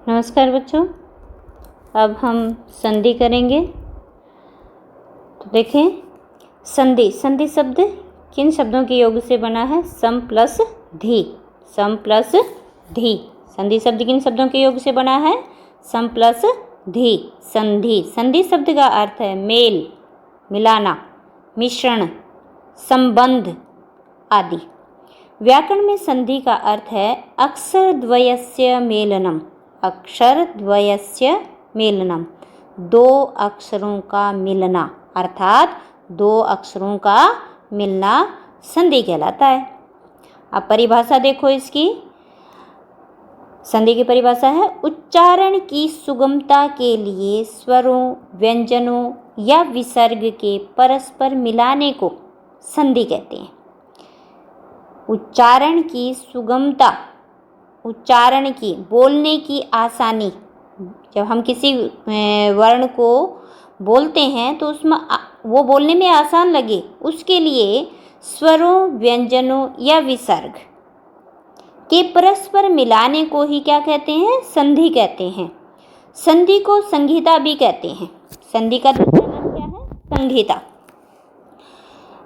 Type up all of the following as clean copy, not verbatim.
नमस्कार बच्चों, अब हम संधि करेंगे। तो देखें, संधि संधि शब्द किन शब्दों के योग से बना है? सम प्लस धी। सम प्लस धी। संधि शब्द किन शब्दों के योग से बना है? सम प्लस धी। संधि संधि शब्द का अर्थ है मेल, मिलाना, मिश्रण, संबंध आदि। व्याकरण में संधि का अर्थ है अक्षर द्वयस्य मेलनम। अक्षर द्वयस्य मेलनम, दो अक्षरों का मिलना, अर्थात दो अक्षरों का मिलना संधि कहलाता है। अब परिभाषा देखो इसकी। संधि की परिभाषा है उच्चारण की सुगमता के लिए स्वरों, व्यंजनों या विसर्ग के परस्पर मिलाने को संधि कहते हैं। उच्चारण की सुगमता, उच्चारण की, बोलने की आसानी। जब हम किसी वर्ण को बोलते हैं तो उसमें वो बोलने में आसान लगे, उसके लिए स्वरों, व्यंजनों या विसर्ग के परस्पर मिलाने को ही क्या कहते हैं? संधि कहते हैं। संधि को संहिता भी कहते हैं। संधि का दूसरा नाम क्या है? संहिता।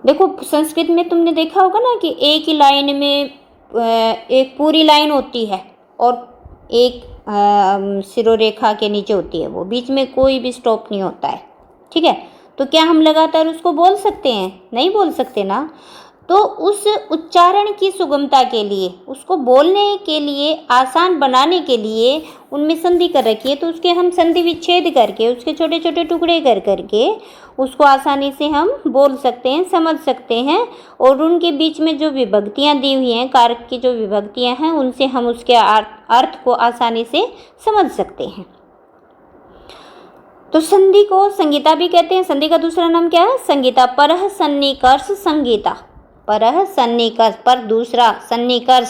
देखो, संस्कृत में तुमने देखा होगा ना कि एक ही लाइन में एक पूरी लाइन होती है और एक शिरोरेखा के नीचे होती है, वो बीच में कोई भी स्टॉप नहीं होता है। ठीक है, तो क्या हम लगातार उसको बोल सकते हैं? नहीं बोल सकते ना। तो उस उच्चारण की सुगमता के लिए, उसको बोलने के लिए आसान बनाने के लिए उनमें संधि कर रखी है। तो उसके हम संधि विच्छेद करके, उसके छोटे छोटे टुकड़े कर करके उसको आसानी से हम बोल सकते हैं, समझ सकते हैं। और उनके बीच में जो विभक्तियाँ दी हुई हैं, कारक की जो विभक्तियाँ हैं, उनसे हम उसके अर्थ को आसानी से समझ सकते हैं। तो संधि को संहिता भी कहते हैं। संधि का दूसरा नाम क्या है? संहिता। परः सन्निकर्ष संहिता। परः सन्निकर्ष, पर दूसरा, सन्निकर्ष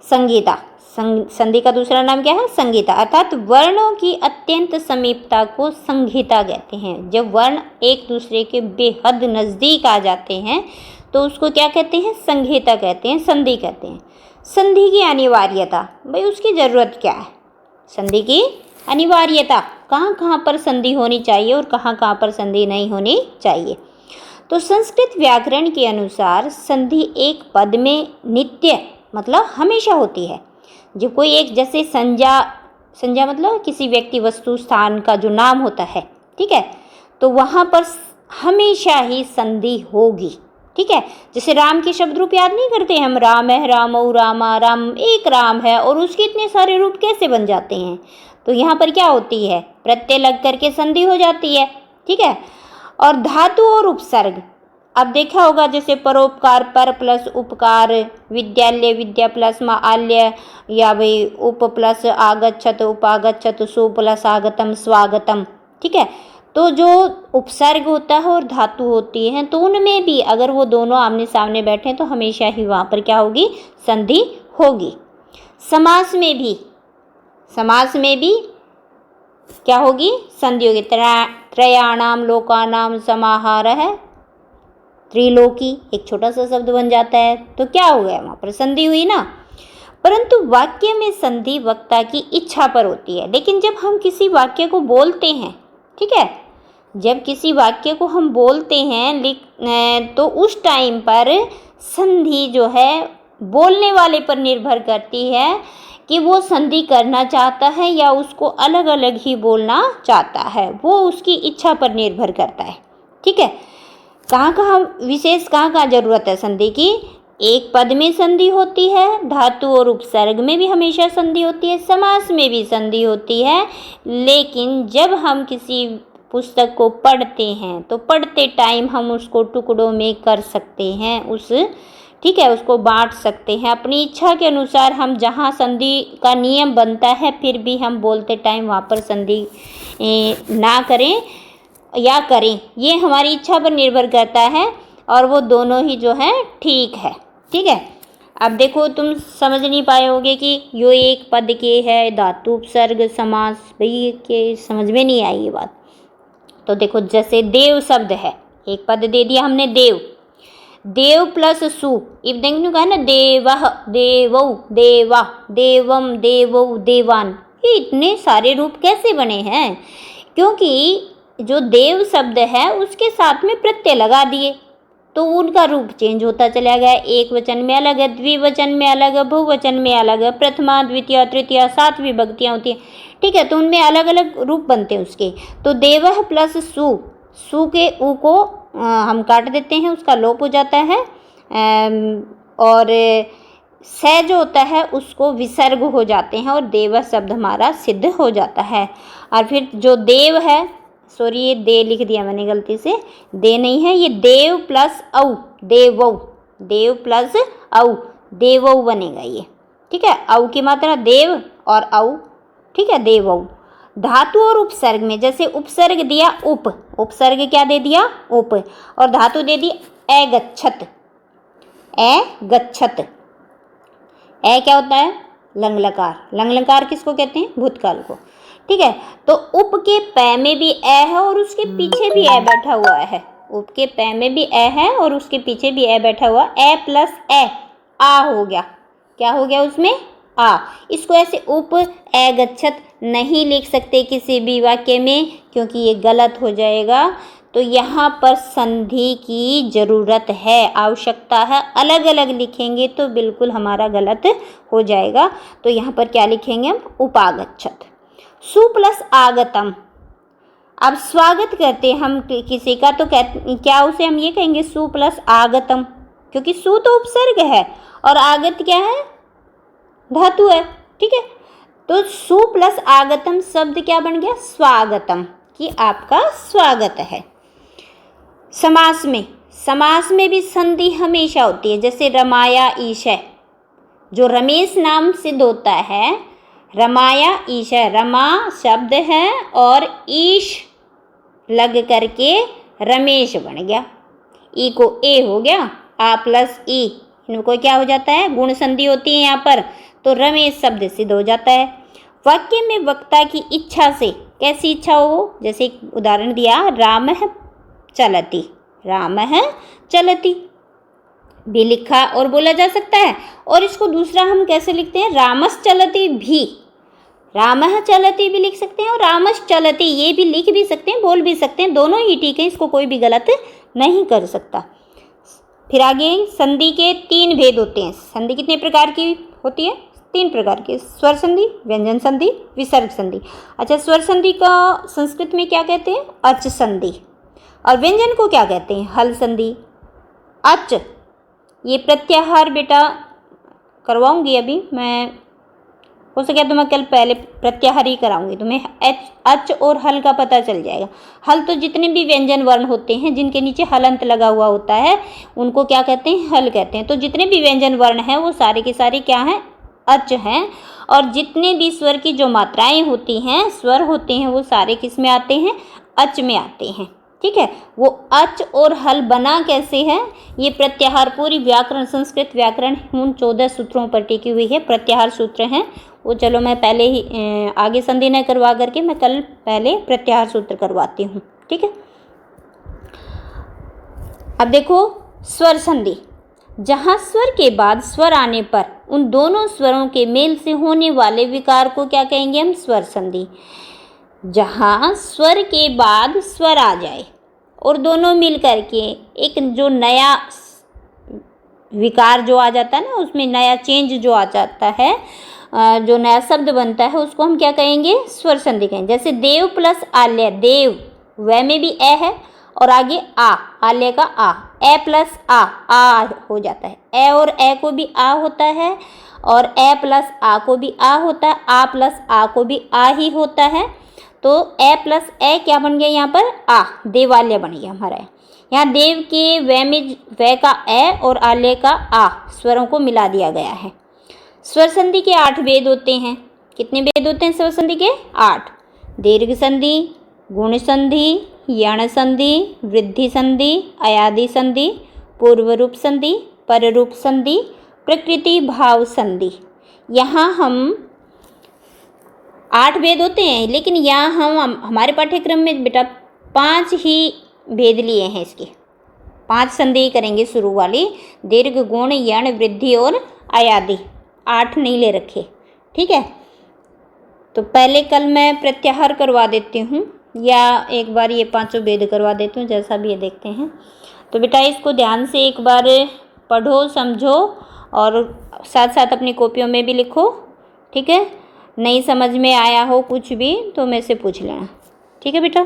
संहिता। संधि का दूसरा नाम क्या है? संहिता। अर्थात वर्णों की अत्यंत समीपता को संहिता कहते हैं। जब वर्ण एक दूसरे के बेहद नज़दीक आ जाते हैं तो उसको क्या कहते हैं? संहिता कहते हैं, संधि कहते हैं। संधि की अनिवार्यता, भाई उसकी ज़रूरत क्या है? संधि की अनिवार्यता, कहाँ कहाँ पर संधि होनी चाहिए और कहाँ कहाँ पर संधि नहीं होनी चाहिए। तो संस्कृत व्याकरण के अनुसार संधि एक पद में नित्य मतलब हमेशा होती है। जब कोई एक, जैसे संज्ञा, संज्ञा मतलब किसी व्यक्ति, वस्तु, स्थान का जो नाम होता है, ठीक है, तो वहाँ पर हमेशा ही संधि होगी। ठीक है, जैसे राम के शब्द रूप याद नहीं करते हम? राम है, रामौ, रामा, राम, एक राम है और उसके इतने सारे रूप कैसे बन जाते हैं? तो यहाँ पर क्या होती है? प्रत्यय लग करके संधि हो जाती है। ठीक है, और धातु और उपसर्ग, अब देखा होगा जैसे परोपकार, पर प्लस उपकार, विद्यालय, विद्या प्लस आल्य, या भाई उप प्लस आगच्छत, उपागच्छत, सु प्लस आगतम, स्वागतम। ठीक है, तो जो उपसर्ग होता है और धातु होती है, तो उनमें भी अगर वो दोनों आमने सामने बैठे तो हमेशा ही वहाँ पर क्या होगी? संधि होगी। समास में भी, समास में भी क्या होगी? संधि होगी। त्रयाणाम लोकानाम समाहार है, त्रिलोकी, एक छोटा सा शब्द बन जाता है, तो क्या हो गया? वहाँ पर संधि हुई ना। परंतु वाक्य में संधि वक्ता की इच्छा पर होती है। लेकिन जब हम किसी वाक्य को बोलते हैं, ठीक है, जब किसी वाक्य को हम बोलते हैं तो उस टाइम पर संधि जो है बोलने वाले पर निर्भर करती है कि वो संधि करना चाहता है या उसको अलग अलग ही बोलना चाहता है। वो उसकी इच्छा पर निर्भर करता है। ठीक है, कहाँ कहाँ विशेष, कहाँ कहाँ जरूरत है संधि की? एक पद में संधि होती है, धातु और उपसर्ग में भी हमेशा संधि होती है, समास में भी संधि होती है। लेकिन जब हम किसी पुस्तक को पढ़ते हैं तो पढ़ते टाइम हम उसको टुकड़ों में कर सकते हैं, ठीक है, उसको बांट सकते हैं अपनी इच्छा के अनुसार। हम जहाँ संधि का नियम बनता है फिर भी हम बोलते टाइम वहाँ पर संधि ना करें या करें, ये हमारी इच्छा पर निर्भर करता है। और वो दोनों ही जो है ठीक है। ठीक है, अब देखो, तुम समझ नहीं पाए होगे कि यो एक पद के है, धातु उपसर्ग समास, भाई के समझ में नहीं आई ये बात। तो देखो, जैसे देव शब्द है, एक पद दे दिया हमने देव, देव प्लस सु, इफ देखने का है ना, देवः, देवौ, देवा, देवम, देवौ, देवान, ये इतने सारे रूप कैसे बने हैं? क्योंकि जो देव शब्द है उसके साथ में प्रत्यय लगा दिए तो उनका रूप चेंज होता चला गया। एक वचन में अलग है, द्विवचन में अलग है, बहुवचन में अलग है, प्रथमा द्वितीय तृतीया 7 विभक्तियाँ होती हैं, ठीक है, तो उनमें अलग अलग रूप बनते हैं उसके। तो देवः प्लस सु, सु के उ को हम काट देते हैं, उसका लोप हो जाता है, और स जो होता है उसको विसर्ग हो जाते हैं और देव शब्द हमारा सिद्ध हो जाता है। और फिर जो देव है, सॉरी ये दे लिख दिया मैंने गलती से, दे नहीं है, ये देव प्लस औ, देवौ, देव प्लस औ, देवौ बनेगा ये, ठीक है। औ की मात्रा देव और औ, ठीक है, देवौ। धातु और उपसर्ग में जैसे उपसर्ग दिया उप, उपसर्ग क्या दे दिया उप, और धातु दे दी अगच्छत, अगच्छत। ए क्या होता है? लंगलकार, लंगलकार किसको कहते हैं? भूतकाल को, ठीक है। तो उप के पै में भी ए है और उसके पीछे भी ए बैठा हुआ है, उप के पै में भी ए है और उसके पीछे भी ए बैठा हुआ, ए प्लस ए, आ हो गया, क्या हो गया उसमें? आ। इसको ऐसे उप अगच्छत नहीं लिख सकते किसी भी वाक्य में क्योंकि ये गलत हो जाएगा। तो यहाँ पर संधि की ज़रूरत है, आवश्यकता है, अलग अलग लिखेंगे तो बिल्कुल हमारा गलत हो जाएगा। तो यहाँ पर क्या लिखेंगे हम? उपागच्छत। सु प्लस आगतम, अब स्वागत करते हैं हम किसी का तो क्या उसे हम ये कहेंगे सु प्लस आगतम, क्योंकि सु तो उपसर्ग है और आगत क्या है? धातु है, ठीक है। तो सु प्लस आगतम शब्द क्या बन गया? स्वागतम, कि आपका स्वागत है। समास में, समास में भी संधि हमेशा होती है, जैसे रमाया ईशय, जो रमेश नाम सिद्ध होता है, रमाया ईशय, रमा शब्द है और ईश लग करके रमेश बन गया, ई को ए हो गया, आ प्लस ई, इनको क्या हो जाता है? गुण संधि होती है यहाँ पर, तो रमेश शब्द सिद्ध हो जाता है। वाक्य में वक्ता की इच्छा से, कैसी इच्छा हो? जैसे एक उदाहरण दिया, राम है चलती, राम है चलती भी लिखा और बोला जा सकता है। और इसको दूसरा हम कैसे लिखते हैं? रामस चलती भी, रामः चलती भी लिख सकते हैं और रामस चलती ये भी लिख भी सकते हैं, बोल भी सकते हैं, दोनों ही ठीक है, इसको कोई भी गलत नहीं कर सकता। फिर आगे संधि के 3 भेद होते हैं। संधि कितने प्रकार की होती है? 3 प्रकार की, स्वर संधि, व्यंजन संधि, विसर्ग संधि। अच्छा, स्वर संधि का संस्कृत में क्या कहते हैं? अच संधि। और व्यंजन को क्या कहते हैं? हल संधि। अच, ये प्रत्याहार बेटा करवाऊंगी अभी मैं, हो सके तो मैं कल पहले प्रत्याहार ही कराऊंगी, तुम्हें अच और हल का पता चल जाएगा। हल तो जितने भी व्यंजन वर्ण होते हैं जिनके नीचे हलंत लगा हुआ होता है उनको क्या कहते हैं? हल कहते हैं। तो जितने भी व्यंजन वर्ण हैं वो सारे के सारे क्या हैं? अच हैं। और जितने भी स्वर की जो मात्राएं होती हैं, स्वर होते हैं, वो सारे किस में आते हैं? अच में आते हैं, ठीक है। वो अच और हल बना कैसे है? ये प्रत्याहार, पूरी व्याकरण, संस्कृत व्याकरण उन 14 सूत्रों पर टिकी हुई है, प्रत्याहार सूत्र हैं वो। चलो मैं पहले ही आगे संधि न करवा करके मैं कल पहले प्रत्याहार सूत्र करवाती हूँ, ठीक है। अब देखो स्वर संधि, जहाँ स्वर के बाद स्वर आने पर उन दोनों स्वरों के मेल से होने वाले विकार को क्या कहेंगे हम? स्वर संधि। जहाँ स्वर के बाद स्वर आ जाए और दोनों मिल करके एक जो नया विकार जो आ जाता है ना, उसमें नया चेंज जो आ जाता है, जो नया शब्द बनता है, उसको हम क्या कहेंगे? स्वर संधि कहेंगे। जैसे देव प्लस आल्य, देव वह में भी ए है और आगे आ, आल्य का आ, ए प्लस आ हो जाता है। ए और ए को भी आ होता है और ए प्लस आ को भी आ होता है, आ प्लस आ को भी आ ही होता है। तो ए प्लस ए क्या बन गया यहाँ पर? आ, देवालय बन गया हमारा। यहाँ देव के व में व का ए और आल्य का आ स्वरों को मिला दिया गया है। स्वर संधि के 8 भेद होते हैं। कितने भेद होते हैं स्वर संधि के? 8। दीर्घ संधि, गुण संधि, यण संधि, वृद्धि संधि, अयादि संधि, पूर्व रूप संधि, पर रूप संधि, प्रकृति भाव संधि। यहाँ हम 8 भेद होते हैं, लेकिन यहाँ हम हमारे पाठ्यक्रम में बेटा 5 ही भेद लिए हैं। इसके 5 संधि करेंगे शुरू वाली, दीर्घ, गुण, यण, वृद्धि और अयादि। 8 नहीं ले रखे, ठीक है। तो पहले कल मैं प्रत्याहार करवा देती हूँ या एक बार ये पांचों वेद करवा देती हूँ, जैसा भी ये देखते हैं। तो बेटा इसको ध्यान से एक बार पढ़ो, समझो और साथ साथ अपनी कॉपियों में भी लिखो, ठीक है। नहीं समझ में आया हो कुछ भी तो मेरे से पूछ लेना, ठीक है बेटा।